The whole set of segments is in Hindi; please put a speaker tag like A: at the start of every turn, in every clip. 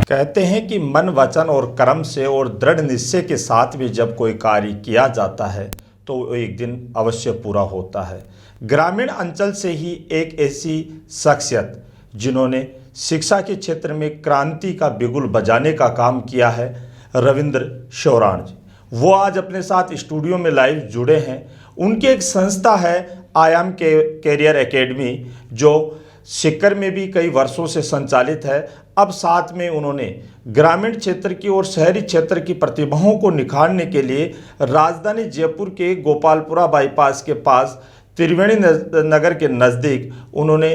A: कहते हैं कि मन, वचन और कर्म से और दृढ़ निश्चय के साथ भी जब कोई कार्य किया जाता है तो वो एक दिन अवश्य पूरा होता है। ग्रामीण अंचल से ही एक ऐसी शख्सियत जिन्होंने शिक्षा के क्षेत्र में क्रांति का बिगुल बजाने का काम किया है, रविंद्र शौराण जी। वो आज अपने साथ स्टूडियो में लाइव जुड़े हैं। उनकी एक संस्था है आयाम कैरियर एकेडमी, जो सीकर में भी कई वर्षों से संचालित है। अब साथ में उन्होंने ग्रामीण क्षेत्र की और शहरी क्षेत्र की प्रतिभाओं को निखारने के लिए राजधानी जयपुर के गोपालपुरा बाईपास के पास त्रिवेणी नगर के नज़दीक उन्होंने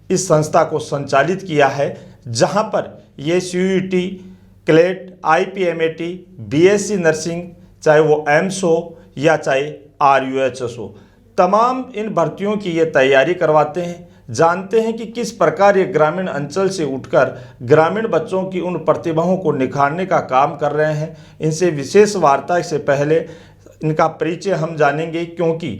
A: इस संस्था को संचालित किया है, जहां पर ये CUET, CLAT, IPMAT, BSc nursing, चाहे वो एम्स हो या चाहे RUHS हो, तमाम इन भर्तियों की ये तैयारी करवाते हैं। जानते हैं कि किस प्रकार ये ग्रामीण अंचल से उठकर ग्रामीण बच्चों की उन प्रतिभाओं को निखारने का काम कर रहे हैं। इनसे विशेष वार्ता से पहले इनका परिचय हम जानेंगे, क्योंकि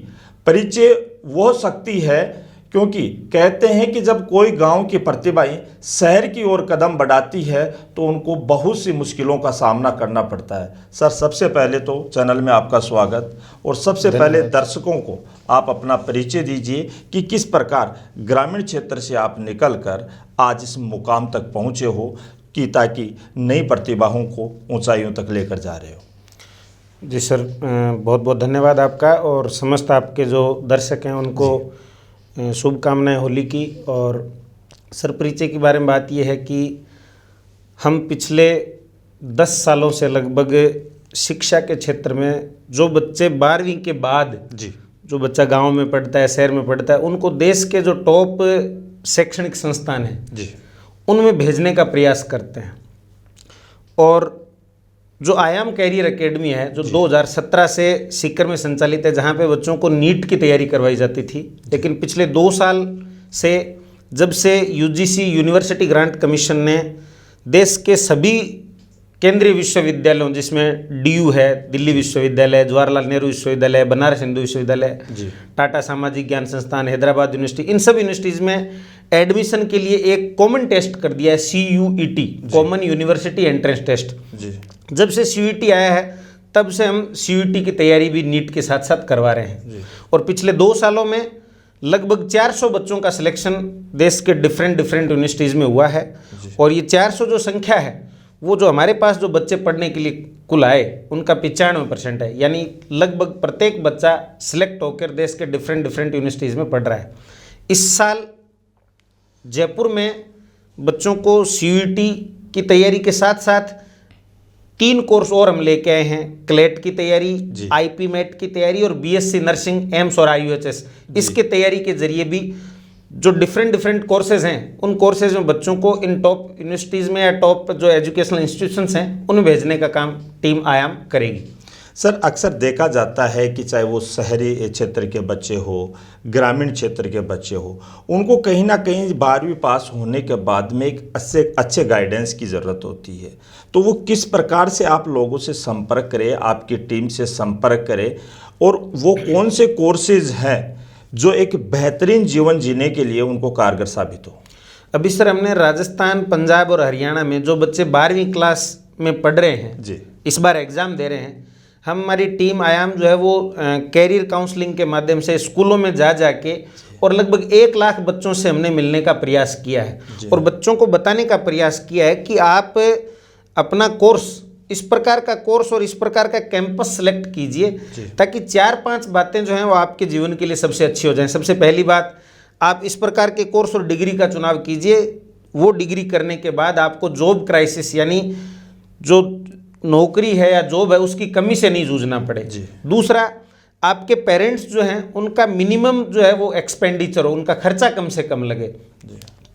A: परिचय वो शक्ति है। क्योंकि कहते हैं कि जब कोई गांव की प्रतिभाएं शहर की ओर कदम बढ़ाती है तो उनको बहुत सी मुश्किलों का सामना करना पड़ता है। सर, सबसे पहले तो चैनल में आपका स्वागत, और सबसे पहले दर्शकों को आप अपना परिचय दीजिए कि किस प्रकार ग्रामीण क्षेत्र से आप निकलकर आज इस मुकाम तक पहुँचे हो कि ताकि नई प्रतिभाओं को ऊंचाइयों तक लेकर जा रहे हो।
B: जी सर, बहुत बहुत धन्यवाद आपका, और समस्त आपके जो दर्शक हैं उनको शुभकामनाएं होली की। और सर, परिचय के बारे में बात यह है कि हम पिछले 10 सालों से लगभग शिक्षा के क्षेत्र में जो बच्चे 12वीं के बाद जो बच्चा गांव में पढ़ता है, शहर में पढ़ता है, उनको देश के जो टॉप शैक्षणिक संस्थान हैं उनमें भेजने का प्रयास करते हैं। और जो आयाम कैरियर एकेडमी है, जो 2017 से सीकर में संचालित है, जहाँ पे बच्चों को नीट की तैयारी करवाई जाती थी, लेकिन पिछले 2 साल से जब से UGC यूनिवर्सिटी ग्रांट कमीशन ने देश के सभी केंद्रीय विश्वविद्यालयों, जिसमें DU है, दिल्ली विश्वविद्यालय, जवाहरलाल नेहरू विश्वविद्यालय, बनारस हिंदू विश्वविद्यालय, टाटा सामाजिक ज्ञान संस्थान, हैदराबाद यूनिवर्सिटी, इन सब यूनिवर्सिटीज़ में एडमिशन के लिए एक कॉमन टेस्ट कर दिया है, CUET, common university entrance test. जब से CUET आया है तब से हम CUET की तैयारी भी नीट के साथ साथ करवा रहे हैं। और पिछले 2 सालों में लगभग 400 बच्चों का सिलेक्शन देश के डिफरेंट यूनिवर्सिटीज़ में हुआ है। और ये 400 जो संख्या है, वो जो हमारे पास जो बच्चे पढ़ने के लिए कुल आए उनका 95% है, यानी लगभग प्रत्येक बच्चा सिलेक्ट होकर देश के डिफरेंट यूनिवर्सिटीज़ में पढ़ रहा है। इस साल जयपुर में बच्चों को CUET की तैयारी के साथ साथ 3 कोर्स और हम लेके आए हैं, क्लेट की तैयारी, IPMAT की तैयारी और BSc नर्सिंग, एम्स और RUHS, इसके तैयारी के जरिए भी जो डिफरेंट कोर्सेज हैं, उन कोर्सेज में बच्चों को इन टॉप यूनिवर्सिटीज़ में या टॉप जो एजुकेशनल इंस्टीट्यूशंस हैं उनमें भेजने का काम टीम आयाम करेगी।
A: सर, अक्सर देखा जाता है कि चाहे वो शहरी क्षेत्र के बच्चे हो, ग्रामीण क्षेत्र के बच्चे हो, उनको कहीं ना कहीं 12वीं पास होने के बाद में एक अच्छे गाइडेंस की ज़रूरत होती है। तो वो किस प्रकार से आप लोगों से संपर्क करें, आपकी टीम से संपर्क करें, और वो कौन से कोर्सेज हैं जो एक बेहतरीन जीवन जीने के लिए उनको कारगर साबित हो?
B: अभी सर, हमने राजस्थान, पंजाब और हरियाणा में जो बच्चे 12वीं क्लास में पढ़ रहे हैं, इस बार एग्ज़ाम दे रहे हैं, हमारी टीम आयाम जो है वो कैरियर काउंसलिंग के माध्यम से स्कूलों में जाके और लगभग 1 लाख बच्चों से हमने मिलने का प्रयास किया है और बच्चों को बताने का प्रयास किया है कि आप अपना कोर्स, इस प्रकार का कोर्स और इस प्रकार का कैंपस सेलेक्ट कीजिए, ताकि 4-5 बातें जो हैं वो आपके जीवन के लिए सबसे अच्छी हो जाएं। सबसे पहली बात, आप इस प्रकार के कोर्स और डिग्री का चुनाव कीजिए, वो डिग्री करने के बाद आपको जॉब क्राइसिस, यानी जो नौकरी है या जॉब है उसकी कमी से नहीं जूझना पड़े। दूसरा, आपके पेरेंट्स जो हैं उनका मिनिमम जो है वो एक्सपेंडिचर हो, उनका खर्चा कम से कम लगे।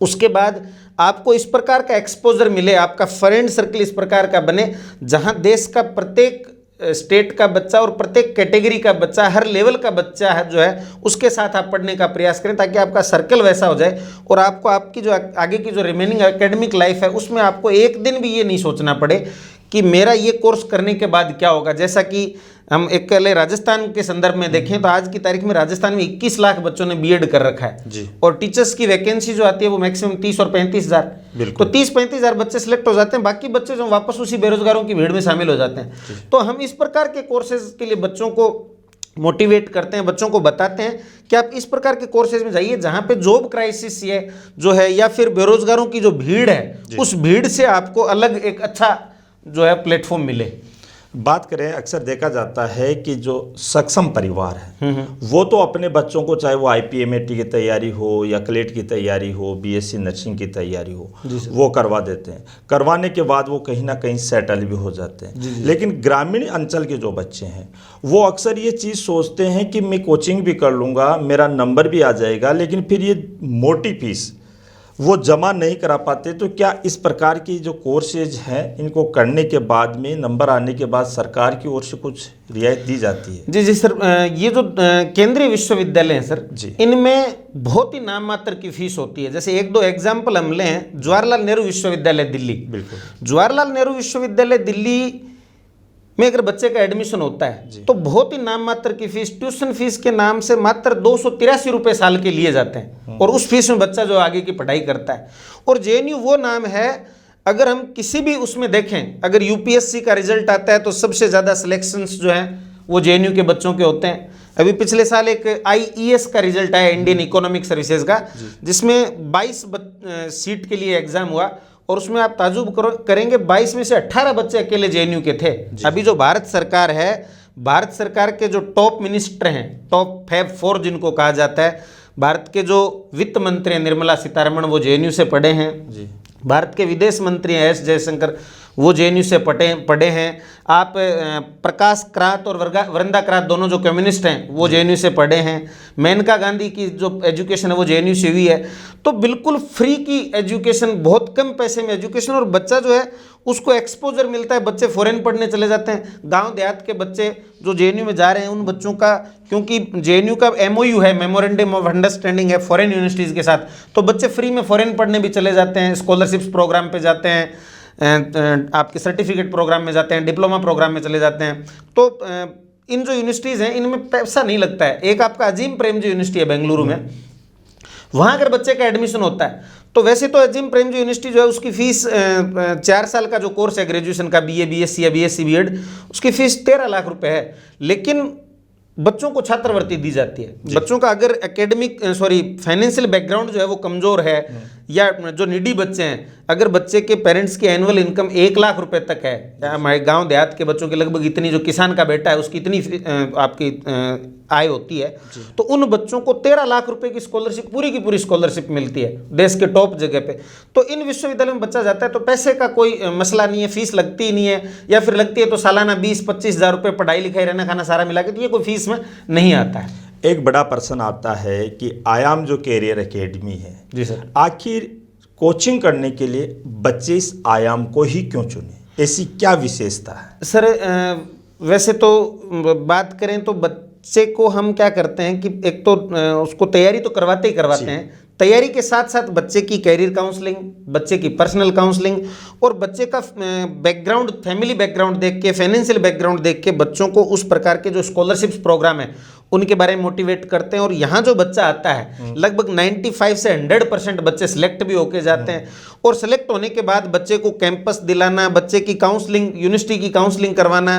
B: उसके बाद आपको इस प्रकार का एक्सपोजर मिले, आपका फ्रेंड सर्कल इस प्रकार का बने जहां देश का प्रत्येक स्टेट का बच्चा और प्रत्येक कैटेगरी का बच्चा, हर लेवल का बच्चा है जो है उसके साथ आप पढ़ने का प्रयास करें, ताकि आपका सर्कल वैसा हो जाए और आपको आपकी जो आगे की जो रिमेनिंग एकेडमिक लाइफ है उसमें आपको एक दिन भी ये नहीं सोचना पड़े कि मेरा ये कोर्स करने के बाद क्या होगा। जैसा कि हम एक पहले राजस्थान के संदर्भ में देखें तो आज की तारीख में राजस्थान में 21 लाख बच्चों ने बीएड कर रखा है
A: जी।
B: और टीचर्स की वैकेंसी जो आती है वो मैक्सिमम 30 और 35,000,
A: बिल्कुल।
B: तो 30-35,000 बच्चे सिलेक्ट हो जाते हैं, बाकी बच्चे जो वापस उसी बेरोजगारों की भीड़ में शामिल हो जाते हैं। तो हम इस प्रकार के कोर्सेज के लिए बच्चों को मोटिवेट करते हैं, बच्चों को बताते हैं कि आप इस प्रकार के कोर्सेज में जाइए जहां पे जॉब क्राइसिस ये जो है या फिर बेरोजगारों की जो भीड़ है उस भीड़ से आपको अलग एक अच्छा जो है प्लेटफॉर्म मिले।
A: बात करें, अक्सर देखा जाता है कि जो सक्षम परिवार है वो तो अपने बच्चों को, चाहे वो IPMAT की तैयारी हो या क्लेट की तैयारी हो, BSc नर्सिंग की तैयारी हो, वो करवा देते हैं। करवाने के बाद वो कहीं ना कहीं सेटल भी हो जाते हैं। लेकिन ग्रामीण अंचल के जो बच्चे हैं वो अक्सर ये चीज़ सोचते हैं कि मैं कोचिंग भी कर लूँगा, मेरा नंबर भी आ जाएगा, लेकिन फिर ये मोटी फीस वो जमा नहीं करा पाते। तो क्या इस प्रकार की जो कोर्सेज हैं इनको करने के बाद में, नंबर आने के बाद, सरकार की ओर से कुछ रियायत दी जाती है?
B: जी सर, ये जो केंद्रीय विश्वविद्यालय हैं सर
A: जी,
B: इनमें बहुत ही नाम मात्र की फीस होती है। जैसे एक दो एग्जाम्पल हम लें, जवाहरलाल नेहरू विश्वविद्यालय दिल्ली,
A: बिल्कुल।
B: जवाहरलाल नेहरू विश्वविद्यालय दिल्ली में अगर बच्चे का एडमिशन होता है तो बहुत ही नाम मात्र की फीस, ट्यूशन फीस के नाम से मात्र 283 रुपये साल के लिए जाते हैं और उस फीस में बच्चा जो आगे की पढ़ाई करता है। और JNU वो नाम है, अगर हम किसी भी उसमें देखें, अगर UPSC का रिजल्ट आता है तो सबसे ज़्यादा सिलेक्शंस जो हैं वो JNU के बच्चों के होते हैं। अभी पिछले साल एक IES का रिजल्ट आया, इंडियन इकोनॉमिक सर्विसेज का, जिसमें 22 सीट के लिए एग्जाम हुआ और उसमें आप ताजुब करेंगे 22 में से 18 बच्चे अकेले JNU के थे। अभी जो भारत सरकार है, भारत सरकार के जो टॉप मिनिस्टर हैं, टॉप फैब 4 जिनको कहा जाता है, भारत के जो वित्त मंत्री हैं निर्मला सीतारमण, वो JNU से पढ़े हैं जी। भारत के विदेश मंत्री हैं S जयशंकर, वो JNU से पढ़े हैं। आप प्रकाश करात और वृंदा करात दोनों जो कम्युनिस्ट हैं वो JNU से पढ़े हैं। मेनका गांधी की जो एजुकेशन है वो JNU से हुई है। तो बिल्कुल फ्री की एजुकेशन, बहुत कम पैसे में एजुकेशन, और बच्चा जो है उसको एक्सपोजर मिलता है। बच्चे फॉरेन पढ़ने चले जाते हैं। गांव देहात के बच्चे जो JNU में जा रहे हैं उन बच्चों का, क्योंकि JNU का MOU है, मेमोरेंडम ऑफ अंडरस्टैंडिंग है फॉरेन यूनिवर्सिटीज़ के साथ, तो बच्चे फ्री में फॉरेन पढ़ने भी चले जाते हैं, स्कॉलरशिप्स प्रोग्राम पे जाते हैं, आपके सर्टिफिकेट प्रोग्राम में जाते हैं, डिप्लोमा प्रोग्राम में चले जाते हैं। तो इन जो यूनिवर्सिटीज़ हैं इनमें पैसा नहीं लगता है। एक आपका अजीम प्रेमजी यूनिवर्सिटी है बेंगलुरु में, वहाँ अगर बच्चे का एडमिशन होता है तो वैसे तो अजीम प्रेमजी यूनिवर्सिटी जो है उसकी फ़ीस 4 साल का जो कोर्स है ग्रेजुएशन का, BA BSc या BSc BEd, उसकी फ़ीस 13 लाख रुपए है। लेकिन बच्चों को छात्रवृत्ति दी जाती है। बच्चों का अगर फाइनेंशियल बैकग्राउंड जो है वो कमज़ोर है या जो निडी बच्चे हैं, अगर बच्चे के पेरेंट्स की एनुअल इनकम 1 लाख रुपए तक है, या हमारे गांव देहात के बच्चों की लगभग इतनी, जो किसान का बेटा है उसकी इतनी आपकी आय होती है, तो उन बच्चों को 13 लाख रुपए की स्कॉलरशिप, पूरी की पूरी स्कॉलरशिप मिलती है देश के टॉप जगह पे। तो इन विश्वविद्यालयों में बच्चा जाता है तो पैसे का कोई मसला नहीं है, फीस लगती ही नहीं है, या फिर लगती है तो सालाना 20-25 हज़ार रुपये पढ़ाई लिखाई रहना खाना सारा मिला के, तो ये कोई फीस में नहीं आता है।
A: एक बड़ा प्रश्न आता है कि आयाम जो कैरियर एकेडमी है,
B: जी सर,
A: आखिर कोचिंग करने के लिए बच्चे इस आयाम को ही क्यों चुने? ऐसी क्या विशेषता है?
B: सर वैसे तो बात करें तो बच्चे को हम क्या करते हैं कि एक तो उसको तैयारी तो करवाते ही करवाते हैं, तैयारी के साथ साथ बच्चे की कैरियर काउंसलिंग, बच्चे की पर्सनल काउंसलिंग और बच्चे का बैकग्राउंड, फैमिली बैकग्राउंड देख के, फाइनेंशियल बैकग्राउंड देख के बच्चों को उस प्रकार के जो स्कॉलरशिप्स प्रोग्राम है उनके बारे में मोटिवेट करते हैं। और यहाँ जो बच्चा आता है लगभग 95 से 100% बच्चे सिलेक्ट भी होके जाते हैं। और सिलेक्ट होने के बाद बच्चे को कैंपस दिलाना, बच्चे की काउंसलिंग, यूनिवर्सिटी की काउंसलिंग करवाना,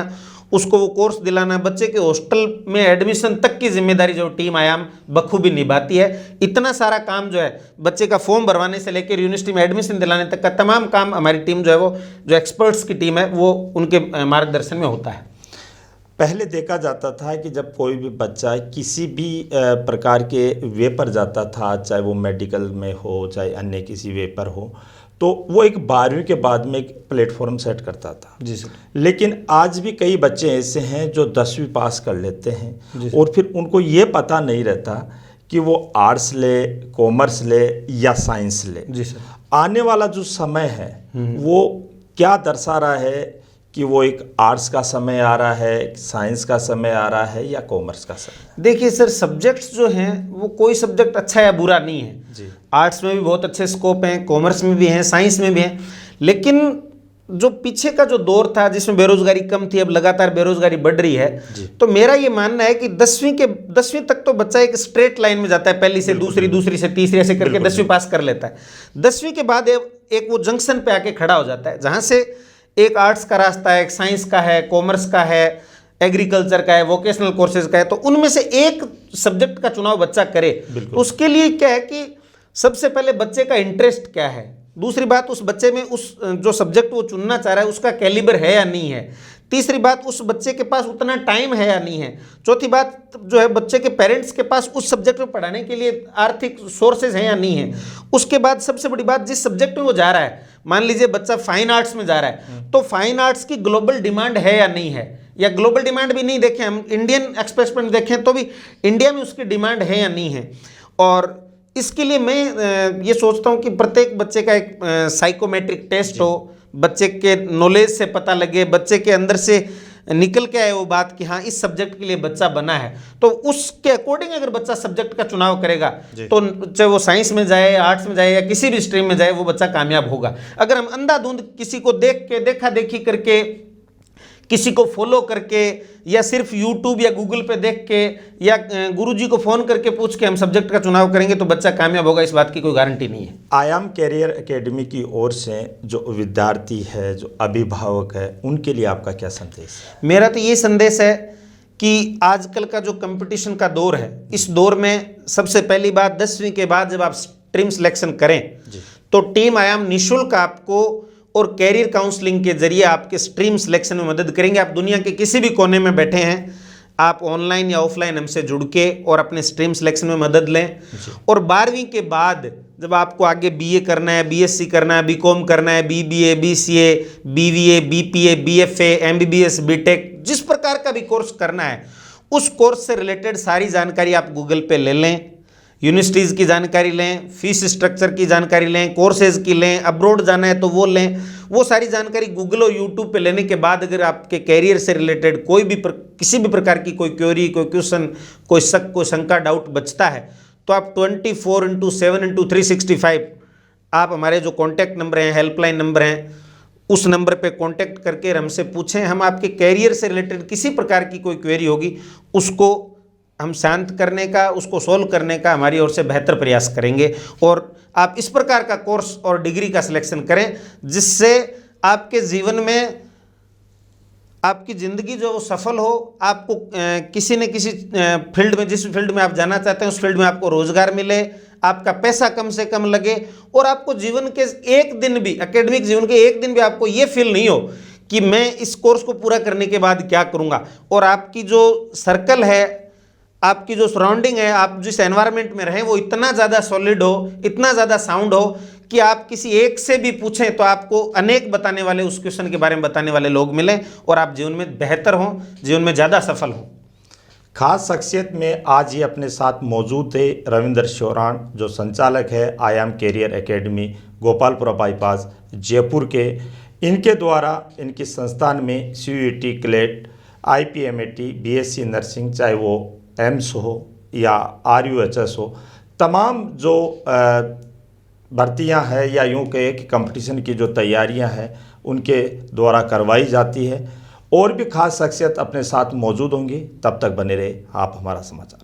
B: उसको वो कोर्स दिलाना, बच्चे के हॉस्टल में एडमिशन तक की जिम्मेदारी जो टीम आयाम बखूबी निभाती है। इतना सारा काम जो है बच्चे का फॉर्म भरवाने से लेकर यूनिवर्सिटी में एडमिशन दिलाने तक का तमाम काम हमारी टीम जो है वो, जो एक्सपर्ट्स की टीम है, वो उनके मार्गदर्शन में होता है।
A: पहले देखा जाता था कि जब कोई भी बच्चा किसी भी प्रकार के वे पर जाता था, चाहे वो मेडिकल में हो चाहे अन्य किसी वे पर हो, तो वो एक 12वीं के बाद में एक प्लेटफॉर्म सेट करता था।
B: जी सर।
A: लेकिन आज भी कई बच्चे ऐसे हैं जो 10वीं पास कर लेते हैं और फिर उनको ये पता नहीं रहता कि वो आर्ट्स ले, कॉमर्स ले या साइंस ले।
B: जी सर।
A: आने वाला जो समय है वो क्या दर्शा रहा है कि वो एक आर्ट्स का समय आ रहा है, साइंस का समय आ रहा है या कॉमर्स का समय?
B: देखिए सर, सब्जेक्ट्स जो हैं वो कोई सब्जेक्ट अच्छा या बुरा नहीं है जी। आर्ट्स में भी बहुत अच्छे स्कोप हैं, कॉमर्स में भी हैं, साइंस में भी हैं, लेकिन जो पीछे का जो दौर था जिसमें बेरोजगारी कम थी, अब लगातार बेरोजगारी बढ़ रही है, तो मेरा ये मानना है कि 10वीं तक तो बच्चा एक स्ट्रेट लाइन में जाता है, पहली से दूसरी, दूसरी से तीसरी, ऐसे करके 10वीं पास कर लेता है। 10वीं के बाद एक वो जंक्शन पे आके खड़ा हो जाता है, जहां से एक आर्ट्स का रास्ता है, एक साइंस का है, कॉमर्स का है, एग्रीकल्चर का है, वोकेशनल कोर्सेज का है। तो उनमें से एक सब्जेक्ट का चुनाव बच्चा करे, तो उसके लिए क्या है कि सबसे पहले बच्चे का इंटरेस्ट क्या है, दूसरी बात उस बच्चे में उस जो सब्जेक्ट वो चुनना चाह रहा है उसका कैलिबर है या नहीं है, तीसरी बात उस बच्चे के पास उतना टाइम है या नहीं है, चौथी बात जो है बच्चे के पेरेंट्स के पास उस सब्जेक्ट में पढ़ाने के लिए आर्थिक सोर्सेज हैं या नहीं है। उसके बाद सबसे बड़ी बात, जिस सब्जेक्ट में वो जा रहा है, मान लीजिए बच्चा फाइन आर्ट्स में जा रहा है, तो फाइन आर्ट्स की ग्लोबल डिमांड है या नहीं है, या ग्लोबल डिमांड भी नहीं देखें, हम इंडियन एक्सप्रेस में देखें तो भी इंडिया में उसकी डिमांड है या नहीं है। और इसके लिए मैं ये सोचता हूँ कि प्रत्येक बच्चे का एक साइकोमेट्रिक टेस्ट हो, बच्चे के नॉलेज से पता लगे, बच्चे के अंदर से निकल के आए वो बात कि हाँ इस सब्जेक्ट के लिए बच्चा बना है, तो उसके अकॉर्डिंग अगर बच्चा सब्जेक्ट का चुनाव करेगा तो चाहे वो साइंस में जाए, आर्ट्स में जाए या किसी भी स्ट्रीम में जाए, वो बच्चा कामयाब होगा। अगर हम अंधाधुंध किसी को देख के, देखा देखी करके, किसी को फॉलो करके, या सिर्फ यूट्यूब या गूगल पे देख के, या गुरुजी को फ़ोन करके पूछ के हम सब्जेक्ट का चुनाव करेंगे तो बच्चा कामयाब होगा, इस बात की कोई गारंटी नहीं है।
A: आयाम कैरियर एकेडमी की ओर से जो विद्यार्थी है, जो अभिभावक है, उनके लिए आपका क्या संदेश है?
B: मेरा तो ये संदेश है कि आजकल का जो कंपटीशन का दौर है, इस दौर में सबसे पहली बात 10वीं के बाद जब आप स्ट्रीम सिलेक्शन करें तो टीम आयाम निःशुल्क आपको और कैरियर काउंसलिंग के जरिए आपके स्ट्रीम सिलेक्शन में मदद करेंगे। आप दुनिया के किसी भी कोने में बैठे हैं, आप ऑनलाइन या ऑफलाइन हमसे जुड़ के और अपने स्ट्रीम सिलेक्शन में मदद लें। और 12वीं के बाद जब आपको आगे बीए करना है, बीएससी करना है, बीकॉम करना है, BBA, BCA, BVA, BPA, BFA, MBBS, BTech, जिस प्रकार का भी कोर्स करना है, उस कोर्स से रिलेटेड सारी जानकारी आप गूगल पे ले लें, यूनिवर्सिटीज़ की जानकारी लें, फीस स्ट्रक्चर की जानकारी लें, कोर्सेज़ की लें, अब्रॉड जाना है तो वो लें। वो सारी जानकारी गूगल और यूट्यूब पे लेने के बाद अगर आपके कैरियर से रिलेटेड कोई भी किसी भी प्रकार की कोई क्वेरी, कोई क्वेश्चन, कोई शक, कोई शंका, डाउट बचता है, तो आप 24/7/365 आप हमारे जो कॉन्टैक्ट नंबर हैं, हेल्पलाइन नंबर हैं, उस नंबर पे कांटेक्ट करके हमसे पूछें। हम आपके कैरियर से रिलेटेड किसी प्रकार की कोई क्वेरी होगी उसको हम शांत करने का, उसको सोल्व करने का हमारी ओर से बेहतर प्रयास करेंगे। और आप इस प्रकार का कोर्स और डिग्री का सिलेक्शन करें जिससे आपके जीवन में आपकी ज़िंदगी जो सफल हो, आपको किसी न किसी फील्ड में, जिस फील्ड में आप जाना चाहते हैं उस फील्ड में आपको रोज़गार मिले, आपका पैसा कम से कम लगे, और आपको जीवन के एक दिन भी, एकेडमिक जीवन के एक दिन भी आपको ये फील नहीं हो कि मैं इस कोर्स को पूरा करने के बाद क्या करूँगा। और आपकी जो सर्कल है, आपकी जो सराउंडिंग है, आप जिस एनवायरनमेंट में रहें वो इतना ज़्यादा सॉलिड हो, इतना ज़्यादा साउंड हो कि आप किसी एक से भी पूछें तो आपको अनेक बताने वाले, उस क्वेश्चन के बारे में बताने वाले लोग मिलें और आप जीवन में बेहतर हों, जीवन में ज़्यादा सफल हों।
A: खास शख्सियत में आज ये अपने साथ मौजूद है रविंद्र शोराण, जो संचालक है Aayam career academy, Gopalpura bypass, Jaipur के। इनके द्वारा इनकी संस्थान में CUET, CLAT, IPMAT, BSc nursing, चाहे वो एम्स हो या RUHS हो, तमाम जो भर्तियां हैं या यूँ कहे कि कंपटीशन की जो तैयारियां हैं उनके द्वारा करवाई जाती है। और भी खास शख्सियत अपने साथ मौजूद होंगी। तब तक बने रहे आप हमारा समाचार।